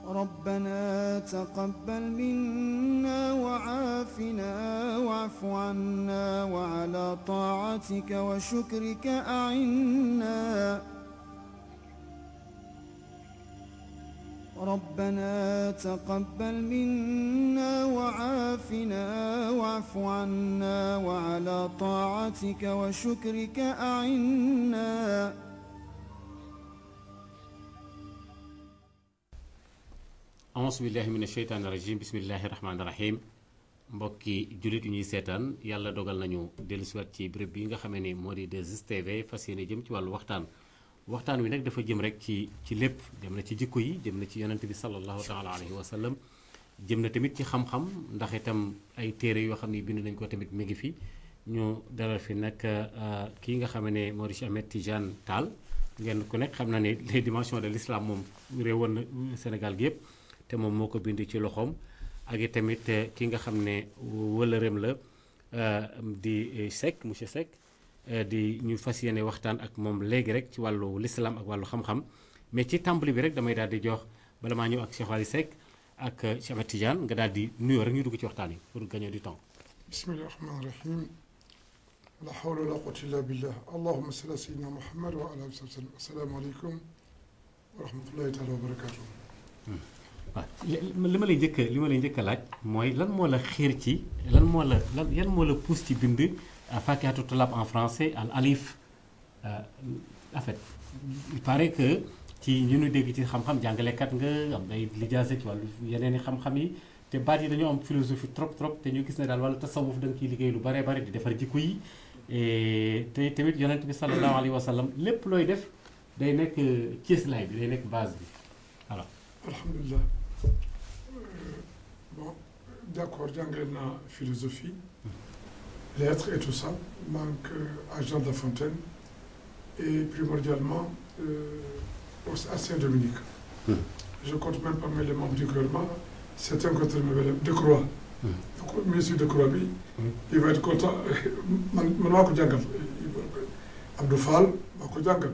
ربنا تقبل منا وعافنا واعف عنا وعلى طاعتك وشكرك أعنا ربنا تقبل منا وعافنا واعف عنا وعلى طاعتك وشكرك أعنا auzu billahi mina sheytaani rajim bismillahi rahmaani rahim mbokki jullit yu ñuy seetaan yàlla dogal nañu dellusiwaat ci béréb bi nga xamee ni moo di 2STV fas yéene jëm ci wàllu waxtaan wi nag dafa jëm rek ci lépp jëm na ci jikko yi jëm na ci yonent bi sallallahu taala alayhi wa sallam jëm na tamit ci xam-xam ndax itam ay téere yoo xam ne bind nañ ko tamit mi ngi fi ñu dalal fi nag kii nga xam ne moo di Cheikh Ahmed Tidiane Tall ngeen ku nekk xam na ne les dimensions de l'islam moom réewoon na Sénégal gi yëpp te moom moo ko bind ci loxoom ak i tamit ki nga xam ne wëlëreem la di Seck monsieur Seck di ñu fas yéene waxtaan ak moom léegi rek ci wàllu l'islam ak wàllu xam-xam mais ci tàmbali bi rek damay daal di jox bala maa ñëw ak Cheikh Waly Seck ak Cheikh Ahmed Tidiane nga daal di nuyoo rek ñu dugg ci waxtaan yi pour gagner du temps. bismillahi rahmaani rahim la hawla wala quwwata illa billah allahumma salli ala sayyidina muhammad wa ala alihi wa sallam assalaamu aleykum wa rahmatullahi taala wa barakatuh. waaw li ma lay njëkk a laaj mooy lan moo la xiir ci yan moo la pousse ci bind Fakihatu Tullab en français al alif en fait il paraît que ci ñu nu dégg ci xam-xam jàngalekat nga am ay lijaasa ci wàllu yeneen i xam-xam yi te baat yi dañoo am philosophie trop te ñu gis ne daal wàllu tasawuf da nga ciy liggéey lu bare bare di defar jikko yi te tamit yonent bi sallallahu alayhi wa sallam lépp looy def day nekk cëslaay bi day nekk base bi voilà. alhamdulilah bon d'accord jàngale naa philosophie lettres et tout ça manque à Jean de La Fontaine et primordialement à Saint-Dominique. Je compte même parmi les membres du gouvernement certains côté Decroix. Monsieur Decroix bi il va être content man maa ko jàngal Abdou Fall maa ko jàngal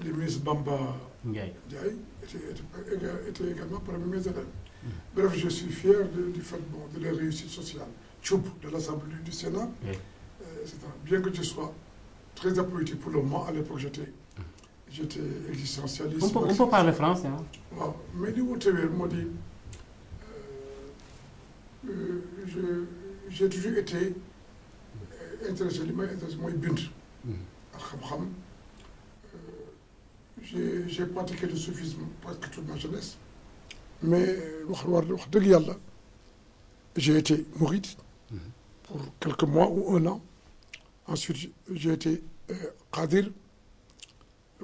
le ministre Bamba Ndiaye était également parmi mes élèves. Bref, je suis fier du fait de la réussite sociale. Tchoub de l'Assemblée du Sénat, etc. Bien que je sois très apolitique pour le moment, à l'époque j'étais existentialiste. On peut parler français. Hein? Wow. Mais li wute weer moo di j'ai toujours été intéressé li may intéressé mooy bind ak xam-xam. J'ai pratiqué le soufisme presque toute ma jeunesse mais wax dëgg yàlla j'ai été mouride pour quelques mois ou un an. Ensuite j'ai été qadir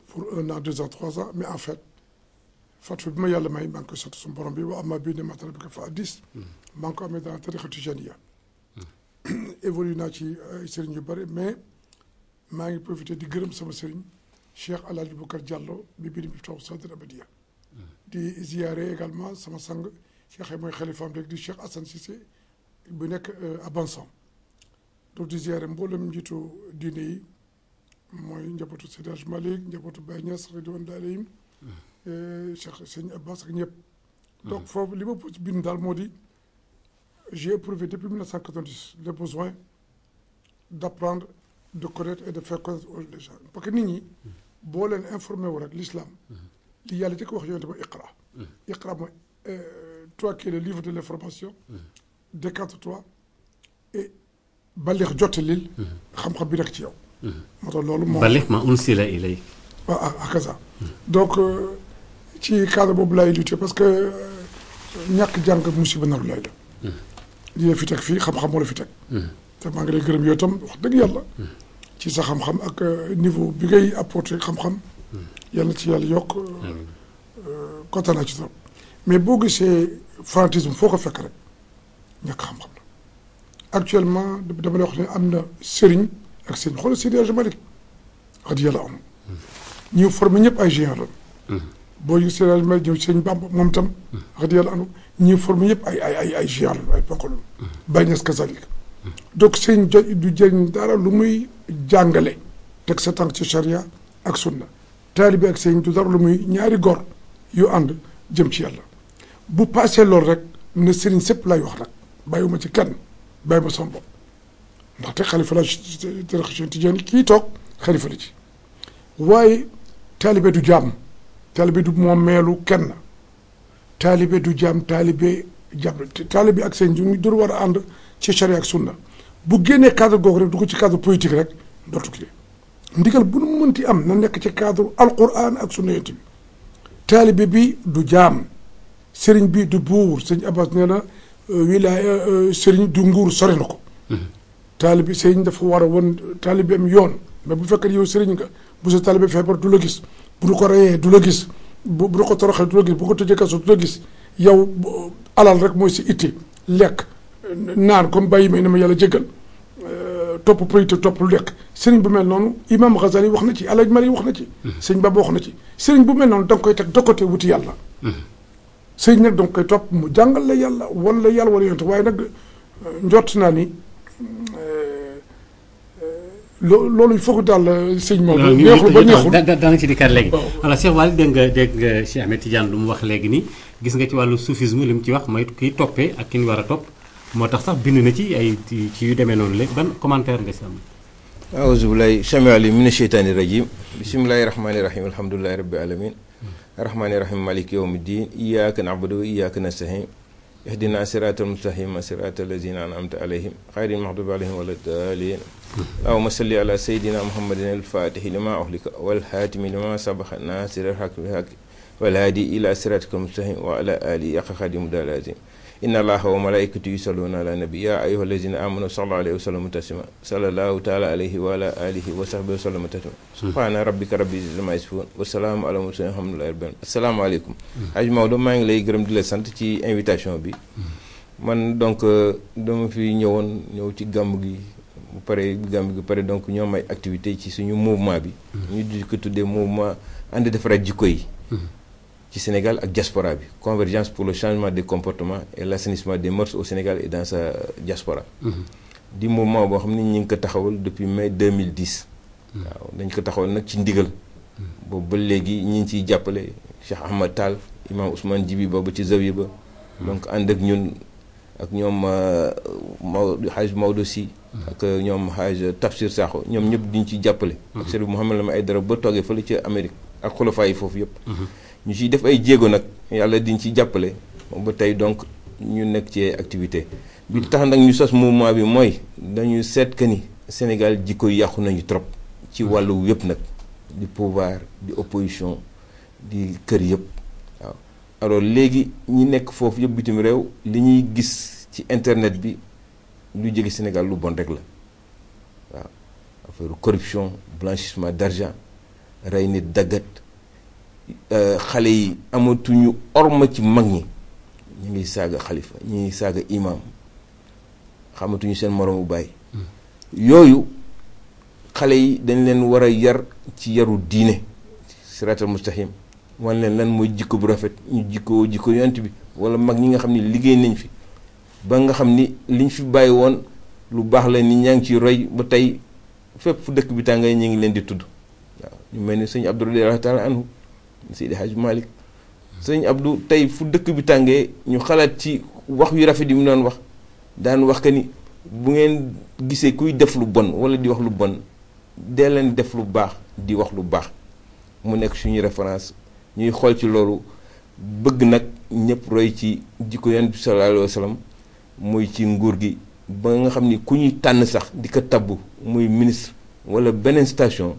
pour un an, 2 ans, 3 ans mais en fait fatu bi ma yàlla may maa ngi koy sant suñu borom bi wa amma bi ni'mati rabbika fa haddis maa ngi ko amee dans la tariqa tijaniya évolue naa ci ay sëriñ yu bëri mais maa ngi profité di gërëm sama sëriñ Cheikh El Hadj Boubacar Diallo bi biir Miftahoul Sadr Abadiya di ziyaare également sama sang Cheikh mooy xalifaam rek di Cheikh Assane Cissé bu nekk à Bansan donc di ziyaare mboolem njiitu diine yi mooy njabootu Seydi Hadji Malick njabootu Baye Niass ridwan alayhim Cheikh Sëñ Abbas ak ñëpp. donc foofu li ma bind daal moo di j'ai éprouvé depuis 1990 le besoin d'apprendre de connaître et de faire connaître les gens parce que nit ñi boo leen informé wu rek l'islam li yàlla jëkk wax yonent ba iqra mooy toi qui es le livre de l'information décante-toi et balligh jottalil xam-xam bi nekk ci yow moo tax loolu moom balligh ma unsila ilayk waaw akaza donc ci cadre boobu laay lutter parce que ñàkk jàng musiba naru lay la li la fi teg fii xam-xam moo la fi teg te maa ngi lay gërëm yow tam wax dëgg yàlla ci sa xam-xam ak niveau bi ngay apporter xam-xam yàlla ci yàlla yokk kontaan naa ci trop mais boo gisee fanatisme foo ko fekk rek ñàkk xam-xam la actuellement dama lay wax ne am na sëriñ ak sëriñ xoolal Seydi Hadji Malick radiyallahu anhu ñi formé ñëpp ay géant la boo yu Seydi Hadji Malick ñëw sëriñ Bamba moom tam radiyallahu anhu ñi formé ñëpp ay géant la ay ponkol la Baye Niass kazalik donc sëriñ du jëriñ dara lu muy jàngale teg sa tànk ci charia ak sunna taalibe ak sëriñ du dara lu muy ñaari góor yu ànd jëm ci yàlla bu paasee loolu rek ne sëriñ sëpp lay wax nag bàyyiwuma ci kenn bàyyiwuma sama bopp ndaxte xalifa la tariqa Tijaan kii toog xalifa la ci waaye taalibe du jaam taalibe du moom meelu kenn taalibe du jaam taalibe ak sëñ ñu dur war a ànd ci charia ak sunna bu génnee cadre googu rek dugg ci cadre politique rek dootu kii ndigal bu nu mënti am na nekk ci cadre alquran ak sunna yonent bi taalibe bi du jaam sëriñ bi du buur sëñ Abbas nee na wilaaya sëriñ du nguur sori na ko taalibe sëriñ dafa war a won taalibe am yoon mais bu fekkee yow sëriñ nga bu sa taalibe feebar du la gis bu nu ko reyee du la gis bu nu ko toroxee du la gis bu ko tëjee kaso du la gis yow alal rek mooy si itti lekk naan comme bàyyi may na ma yàlla jéggal topp politique topp lu lekk sëriñ bu mel noonu imam Ghazali wax na ci Alaaji Mari wax na ci sëriñ Baba wax na ci sëriñ bu mel noonu da nga koy teg de côté wuti yàlla sëriñ nag da nga koy topp mu jàngal la yàlla wala yonent waaye nag njort naa ni loolu il faut que daal sëñ Maodo neexul ba neexul dana ci dikkaat léegi voilà Cheikh Waly dégg nga Cheikh Ahmed Tidiane lu mu wax léegi nii gis nga ci wàllu soufisme li mu ci wax mooy kiy toppee ak ki ñu war a topp moo tax sax bind na ci ay ci yu demee noonu léegi ban commentaire nga si am aouzu billahi sami ali mina sheytaani rajim bismillahi rahmani rahim alhamdulillahi rabbi alamin arrahmani rahim maliki yawmi ddin iyyaka na'budu wa iyyaka nasta'in ihdina siratal mustaqima siratal lazina an'amta alayhim xayril maxdubi alayhim wala daalin allahumma salli ala sayidina muhammadin al-fatihi lima uhlika wal hatimi lima sabaxa nasiril haqq bil haqq wal hadi ila siratikal mustaqim wa ala alihi haqqa qadrihi lazim inna allaha wa malaikatu yusalluna ala nabi ya ayyuha allazina amanu sallu alayhi wa sallimu taslima sallallahu taala alayhi wa ala alihi wa sahbihi wa sallam taslima subhana rabbika rabbil izzati amma yasifun wa salaamun ala mursalin alhamdulillahi rabbil alamin asalaamaaleykum Hadj Maodo maa ngi lay gërëm di la sant ci invitation bi man donc dama fi ñëw ci gàmm gi bu pare donc ñoom ay activité ci suñu mouvement bi ñu di ko tuddee mouvement ànd defaraat jikko yi ci Sénégal ak diaspora bi convergence pour le changement des comportements et l'assainissement des mœurs au Sénégal et dans sa diaspora di mouvement boo xam ne ñu ngi ko taxawal depuis mai 2010 waaw dañ ko taxawal nag ci ndigal boobu ba léegi ñi ngi ciy jàppale Cheikh Ahmad Tall imam Ousmane Djibi ba ci zawiya ba donc ànd ak ñun ak ñoom Hadj Maodo Sy ak ñoom Hadj Tafsir Sakho ñoom ñëpp diñ ciy jàppale ak Serigne Mouhamed Lamine Aïdara ba toogee fële ci Amérique ak xulafaa yi foofu yëpp ñu ciy def ay jéego nag yàlla diñ ci jàppale ba tey donc ñu nekk ci activité bi tax nag ñu sos mouvement bi mooy dañu seet que ni Sénégal jikko yàqu nañu trop ci wàllu yëpp nag di pouvoir di opposition di kër yëpp waaw alors léegi ñi nekk foofu yëpp bitim réew li ñuy gis ci internet bi lu jóge Sénégal lu bon rek la waaw affaire corruption blanchissement d'argent rey nit daggat xale yi amatuñu orma ci mag ñi ñu ngi saaga xalifa ñu ngi saaga imam xamatuñu seen moroomu baay yooyu xale yi dañ leen war a yar ci yaru diine siratal mustaqim wan leen lan mooy jikko bu rafet ñu jikko yonent bi wala mag ñi nga xam ni liggéey nañ fi ba nga xam ni liñ fi bàyyi woon lu baax la ni ñaa ngi ciy roy ba tey fépp fu dëkk bi tàngay ñu ngi leen di tudd waaw ñu mel ni sëñ Abdou radiyallahu taala anhu Seydi Hadj Malick sëñ Abdou tey fu dëkk bi tàngee ñu xalaat ci wax yu rafet yi mu doon wax daan wax que ni bu ngeen gisee kuy def lu bon wala di wax lu bon dee leen def lu baax di wax lu baax mu nekk suñuy référence ñuy xool ci loolu bëgg nag ñëpp roy ci jikko Yonent bi sallallahu alayhi wa sallam muy ci nguur gi ba nga xam ni ku ñuy tànn sax di ko tabbu muy ministre wala beneen station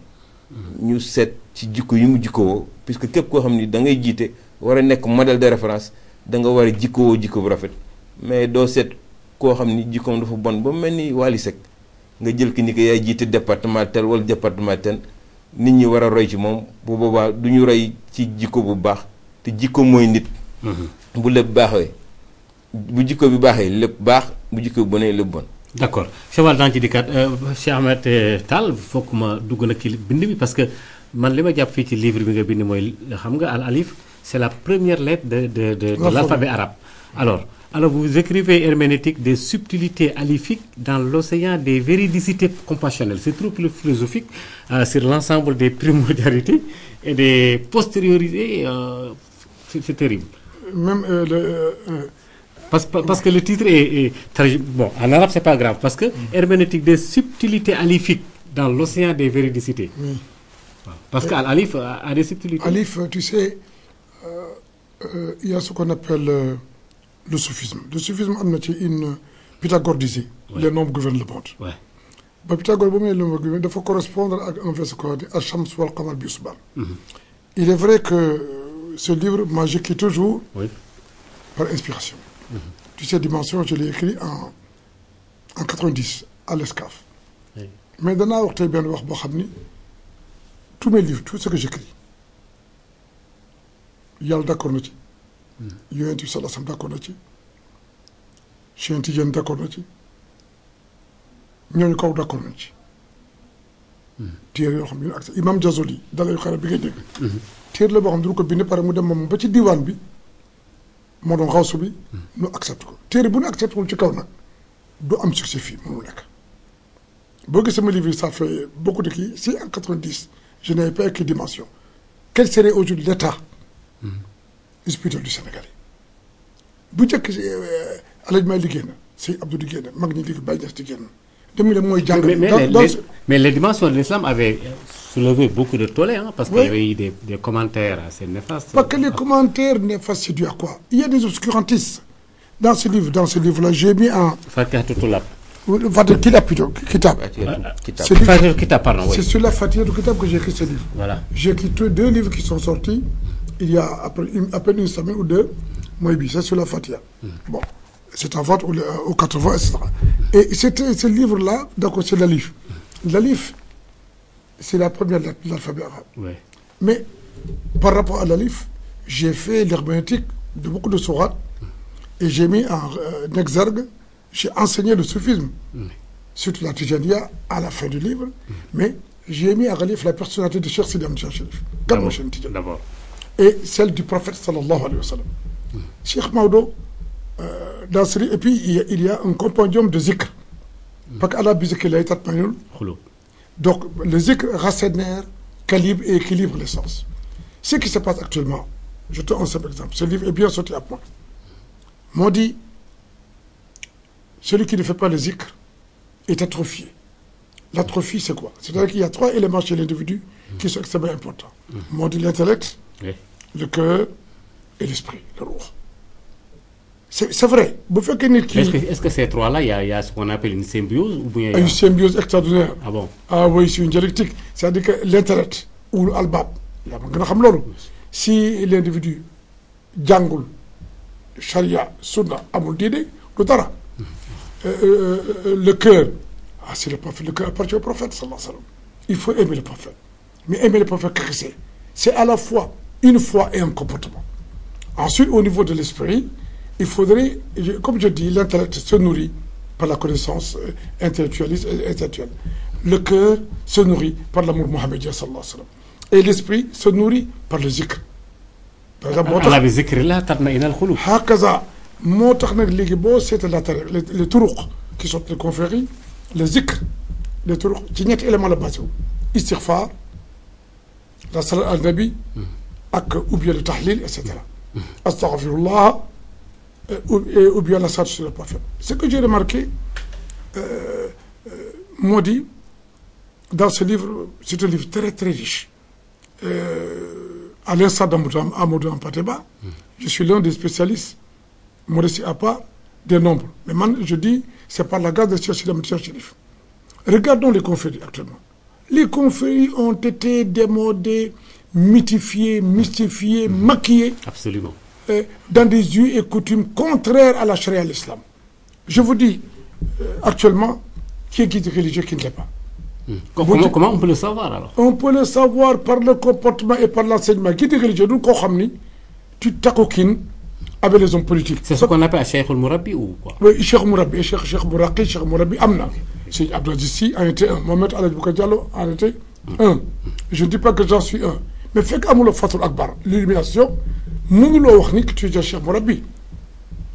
ñu seet ci jikko yi mu jikkowoo puisque képp koo xam ni da ngay jiite war a nekk modèle de référence da nga war a jikkowoo jikko bu rafet mais doo seet koo xam ni jikkoom dafa bon ba mel ni Wally Seck nga jël ki ni ko yaay jiite département tel wala département tel nit ñi war a roy ci moom bu boobaa du ñu roy ci jikko bu baax te jikko mooy nit bu lépp baaxee bu jikko bi baaxee lépp baax bu jikko bi bonee lépp bon. d'accord Cheikh Waly daan ci dikkaat Cheikh Ahmed Tall foog ma dugg nag ci bind bi parce que man li ma jàpp fii ci livre bi nga bind mooy xam nga al alif c'est la première lettre de l'alphabet arabe. Alors vous écrivez herméneutique des subtilités alifiques dans l'océan des véridicités compassionnelles. C'est trop philosophique sur l'ensemble des primordialités et des postériorités. C'est terrible. même Parce que le titre est bon, en arabe c'est pas grave, parce que herméneutique des subtilités alifiques dans l'océan des véridicités. oui. Parce qu'Alif a des subtilités. Alif, tu sais, il y a ce qu'on appelle le soufisme. Le soufisme, une Pythagore disait, Ouais. les nombres gouvernent le monde. Ouais. Ba Pythagore, il faut correspondre à un verset qu'on dit Al-Shams wal Qamar bi Husban. Il est vrai que ce livre m'a écrit toujours Oui. par inspiration. Tu sais, Dimension, je l'ai écrit en 90 à l'ESCAF. Oui. Mais danaa wax tey benn wax boo xam ni tous mes livres tout ce que j'écris yàlla d'accord na ci. Yonent bi sallallahu alayhi wa sallam d'accord na ci. Cheikh Tidiane d'accord na ci. ñooñu kaw d'accord nañ ci. téere yoo xam ne ak Imam Jazoli dalay xare bi ngay dégg. téere la boo xam ne du ko bind pare mu dem moom ba ci diwaan bi moo doon xawsu bi. ñu accepté ko téere bu ñu accepté wul ci kaw nag du am succès fii mënul nekk. boo gisee sama livre ça fait beaucoup de kii si en 90 je n'avais pas écrit Dimension quel serait aujourd'hui l'état spirituel du Sénégal bu njëkk alaj may liggéey na Sey Abdou liggéey na mag ñi liggéey Baye Niass liggéey na dem leen mooy jàngale mais les dimensions de l'islam avaient soulevé beaucoup de tollé, hein, parce qu'il Oui. y avait eu des commentaires assez néfastes. parce que les commentaires néfastes c'est dû à quoi il y a des obscurantistes dans ce livre-là j'ai mis en Fatihatou Toulab. Fatiha Kitab plutôt Kitab Kitab. Ce livre, Fatihatou Kitab, pardon, oui. c'est sur la Fatiha du Kitab que j'ai écrit ce livre. Voilà. J'ai écrit deux livres qui sont sortis il y a à peine une semaine ou deux. Moi, c'est sur la Fatiha. Bon, c'est en vente au 80, etc. Et ce livre-là, d'accord, c'est l'Alif. L'Alif, c'est la première lettre de l'alphabet arabe. Ouais. Mais par rapport à l'Alif, j'ai fait l'herméneutique de beaucoup de sourates et j'ai mis en exergue, j'ai enseigné le soufisme, surtout la Tijaniya à la fin du livre, mais j'ai mis en relief la personnalité de Cheikh Sidi Ahmed Chérif, D'abord. et celle du prophète sallallahu alayhi wa sallam. Cheikh Maodo, dans ce livre, et puis il y a un compendium de zikr, parce qu'Allah bizikr la itat manul. Khoulo. Donc le zikr rassénère, calibre et équilibre les sens. Ce qui se passe actuellement, je te donne un simple exemple, ce livre est bien sorti à point. M'ont dit, celui qui ne fait pas le zikr est atrophié. L'atrophie, c'est quoi? C'est-à-dire qu'il y a trois éléments chez l'individu qui sont extrêmement importants. M'ont dit l'intellect, Oui. le cœur et l'esprit, le ruh. C'est vrai. Vous faites que Est-ce que ces trois-là, il y a ce qu'on appelle une symbiose ou bien il y a- une symbiose extraordinaire. Ah bon? Ah oui, c'est une dialectique. C'est-à-dire que l'intellect ou l'albab, si l'individu jàngul charia sunna amul diine du dara. Le cœur, c'est le prophète, le cœur appartient au prophète sallallahu alayhi wa sallam. Il faut aimer le prophète. Mais aimer le prophète, c'est à la fois une foi et un comportement. Ensuite, au niveau de l'esprit, il faudrait, comme je dis, l'intellect se nourrit par la connaissance intellectualiste et intellectuelle. Le cœur se nourrit par l'amour mohammedien sallallahu alayhi wa sallam. Et l'esprit se nourrit par le zikr. Par exemple, Allah bi zikrillah tatma'inal khulub. hakaza moo tax nag léegi boo seetee la tariq les turuq qui sont les confréries le zikr les turuq ci ñetti élément la basé wu istighfar la salat al nabi ak ou bien le tahlil et cetera astaghfirullah ou bien la salat sur le prophète. Ce que j'ai remarqué moo di dans ce livre, c'est un livre très très riche. À l'instar d'Amadou Ampateba, je suis l'un des spécialistes, modestie à part, des nombres. Mais man, je dis, c'est par la grâce de Cheikh Ahmed Chérif. Regardons les confréries actuellement. Les confréries ont été démodées, mythifiées, mystifiées, maquillées, Absolument. dans des us et coutumes contraires à la charia de l'islam. Je vous dis, actuellement, qui est guide religieux qui ne l'est pas. Comment on peut le savoir alors? On peut le savoir par le comportement et par l'enseignement. Guide religieux, nous, tu t'acoquines avec les hommes politiques. C'est ce qu'on appelle Cheikh al-Mourabi ou quoi? Oui, Cheikh Mourabi, Cheikh Mouraki, Cheikh Mourabi, Amna. C'est Abdelaziz Sy en était un. Mohamed Aladji Bouka Diallo en était un. Je ne dis pas que j'en suis un. Mais fait qu'Amoul Fatul Akbar, l'illumination, nous l'avons dit que tu es Cheikh Mourabi.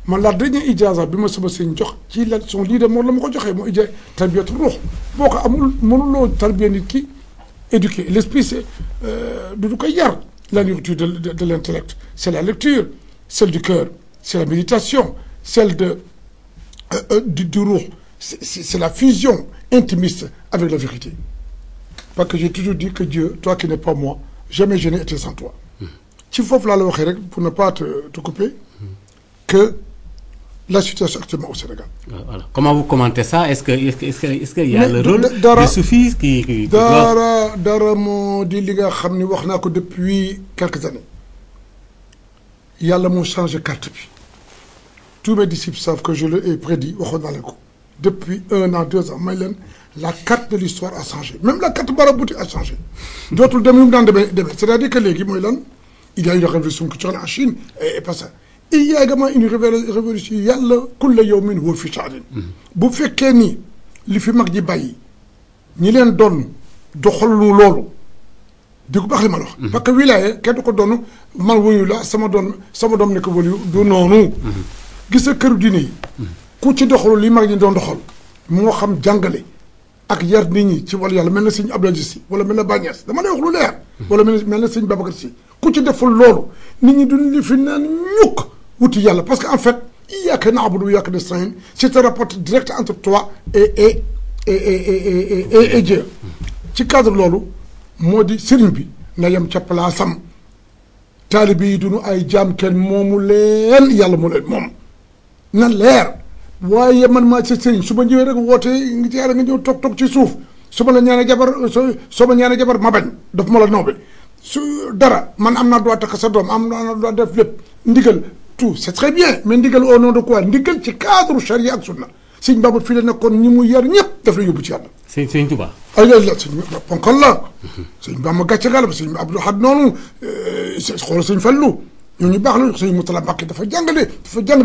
Mais la dernière ijaza, bi ma sama sëñ jox ci la son lii de moom la ma ko joxee moo ija tarbiyatu ruux boo ko amul mënuloo tarbiya nit ki éduquer l'esprit c'est du koy yar la nourriture de l'intellect c'est la lecture celle du cœur, c'est la méditation, celle du ruh, c'est la fusion intimiste avec la vérité. Parce que j'ai toujours dit que Dieu, toi qui n'es pas moi, jamais je n'ai été sans toi. Il faut pour ne pas te couper, que la situation actuellement au Sénégal. Voilà. Comment vous commentez ça? Est-ce qu'il y a le rôle des soufis qui doivent... Dara mo di li nga xam ni wax naa ko depuis quelques années. Yàlla moo changé carte bi. Tous mes disciples savent que je l'ai prédit waxoon naa leen ko. Depuis 1 an, 2 ans, may leen la carte de l'histoire a changé. Même la carte maraboutique a changé. Dootul dem yu mu daan demee. C'est-à-dire que léegi mooy lan il y a eu une révolution culturelle en Chine et pas ça. Il y a également une révolution yàlla kulla yawmin huwa fi sha'nin. Bu fekkee ni li fi mag ji bàyyi ñi leen doon doxalu loolu di ko baax li ma la wax. parce que wilaya kenn du ko doon man wuyu la sama doom ne ko wuyu du noonu. gis nga këru diine yi. ku ci doxalu li mag ñi doon doxal moo xam jàngale ak yar nit ñi ci wàllu yàlla mel na sëñ Abdou Aziz Sy wala mel na Baye Niass dama lay wax lu leer. wala mel na sëñ Babacar Sy ku ci deful loolu nit ñi duñ li fi naan ñukk wuti yàlla parce que en fait iyyaaka na'budu wa iyyaaka nasta'iin c'est un rapport direct entre toi et Dieu. ci cadre loolu moo di sëriñ bi na yem ca palaasam taalibe yi duñu ay jaam kenn moomu leen yàlla moo leen moom na leer waaye man maa ci sëriñ su ma ñëwee rek woote nga ci yàlla nga ñëw toog ci suuf su ma la ñaanee jabar soo ma ñaanee jabar ma bañ daf ma la noobe su dara man am naa droit takk sa doom am naa droit def lépp ndigal tout c'est très bien mais ndigal au nom de quoi ndigal ci cadre charia ak sunna sëñ Baba fii la nekkoon ñi mu yar ñëpp daf la yóbbu ci yàlla. sëñ Touba. ay la sëñ ponkal la. sëñ Bamba gàcce gàll ba sëñ Abdou Had noonu xoolal sëñ Fallu ñooñu baax la sëñ Moutala Mbacké dafa jàngale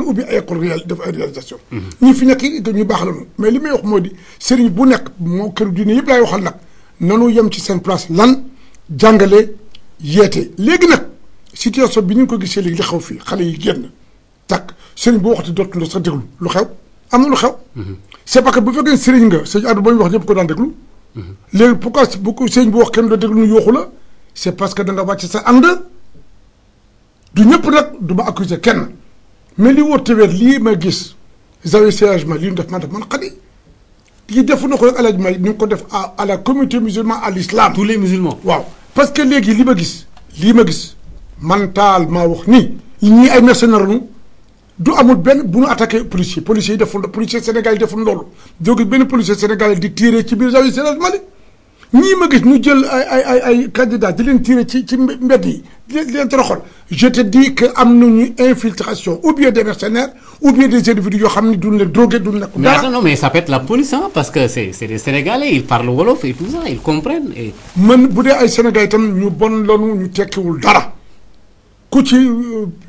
ubbi ay école def ay réalisation. ñi fi nekk ñu baax la ñu mais li may wax moo di sëriñ bu nekk moo këru diine yëpp laay waxal nag nanu yem ci seen place lan jàngale yeete léegi nag situation bi ñu ko gisee léegi li xew fii xale yi génn takk sëriñ bu waxati dootul sax déglu lu xew. am na lu xew. c'est parce que bu fekkee sëriñ nga sëñ Abdou ba ñu wax ñëpp ko daan déglu. léegi pourquoi bu ko sëriñ bu wax kenn da déglu ñu yooxu la c'est parce que da nga wàcc sa ànd du ñëpp nag du ma accuser kenn mais li wóor te wér lii ma gis zawi sérieusement lii ñu def man xadi lii defu na ko rek alaj may ñu ngi ko def à la communauté musulmane à l'islam. tous les musulmans. waaw parce que léegi li ma gis man taal maa wax ni ñii ay mercenaires ñu du amul benn bu ñu attaqué policier yi deful policier Sénégal yi deful loolu jóge benn policier Sénégal di tiré ci biir zawi sérieusement Mali ñii ma gis ñu jël ay candidats di leen tiré ci mbedd yi di leen toroxal je te dis que am nañu infiltration ou bien des mercenaires ou bien des individus yoo xam ne duñ leen drogué duñ nekk. mais attends non mais ça peut être la police hein, parce que c'est des Sénégalais ils parlent wolof et tout ça ils comprennent et. man bu dee ay Sénégalais itam ñu bon lanu ñu tekkiwul dara. ku ci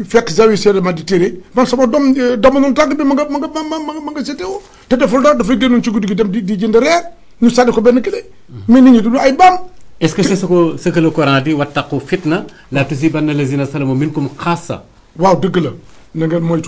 fekk zawi sérieusement di téere man sama doom dama noonu tàgg bi ma nga seetewoo te deful dara dafay génnoon ci guddi gi dem di jënd reer ñu sànni ko benn clé mais nit ñi du ay mbaam. est-ce que c'est ce que le Coran dit wattaqu fitna la tusibanna lazina salamu minkum xaassa. waaw dëgg la na ngeen moytu.